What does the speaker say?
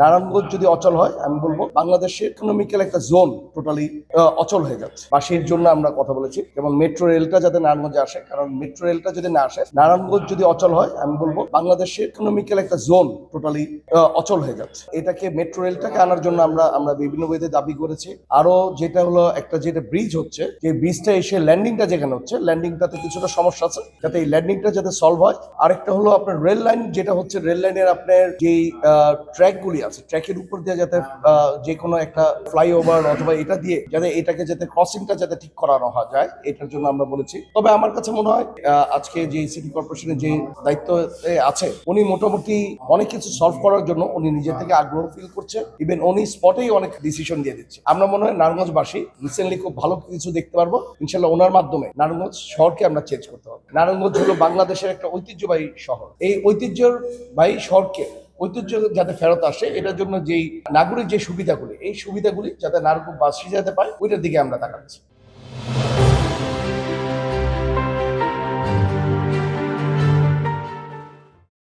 নারায়ণগঞ্জ যদি অচল হয় আমি বলবো বাংলাদেশের ইকোনমিক্যাল একটা জোন টোটালি অচল হয়ে যাচ্ছে বা সেই জন্য আমরা কথা বলেছি এবং মেট্রো রেলটা যাতে নারায়ণগঞ্জে আসে, কারণ মেট্রো রেলটা যদি না আসে নারায়ণগঞ্জ যদি অচল হয় আমি বলবো বাংলাদেশের ইকোনমিক্যাল একটা জোন টোটালি অচল হয়ে যাচ্ছে। এটাকে মেট্রো রেলটাকে আনার জন্য আমরা বিভিন্ন ওয়েতে দাবি করেছি। আরো যেটা হলো একটা যেটা ব্রিজ হচ্ছে, যে ব্রিজটা এসে ল্যান্ডিংটা যেখানে হচ্ছে ল্যান্ডিংটাতে কিছুটা সমস্যা আছে, যাতে এই ল্যান্ডিংটা যাতে সলভ হয়। আরেকটা হলো আপনার রেল লাইন, যেটা হচ্ছে রেল লাইনের আপনার যেই ট্র্যাকগুলি আছে ট্র্যাকের উপর দিয়ে যাতে যে কোনো একটা ফ্লাইওভার অথবা এটা দিয়ে যাতে এটাকে যাতে ক্রসিংটা যাতে ঠিক করানো যায়, এটার জন্য আমরা বলেছি। তবে আমার কাছে মনে হয় আজকে যে সিটি কর্পোরেশনের যে দায়িত্ব আছে উনি মোটামুটি অনেক কিছু সলভ করার জন্য উনি নিজে থেকে আগ্রহ ফিল করছে, ইভেন উনি স্পটেই অনেক ডিসিশন দিয়ে দিচ্ছে। আমরা মনে হয় নারায়ণগঞ্জবাসী রিসেন্টলি খুব ভালো কিছু দেখতে পারবো ইনশাল্লাহ। ওনার মাধ্যমে নারায়ণগঞ্জ শহরকে আমরা চেঞ্জ করতে পারবো। নারায়ণগঞ্জ হলো বাংলাদেশের একটা ঐতিহ্যবাহী শহর। এই ঐতিহ্যবাহী শহরকে ঐতিহ্য যাতে ফেরত আসে, এটার জন্য যেই নাগরিক যে সুবিধাগুলি, এই সুবিধাগুলি যাতে নারায়ণগঞ্জবাসী যাতে পায় ওইটার দিকে আমরা তাকাচ্ছি।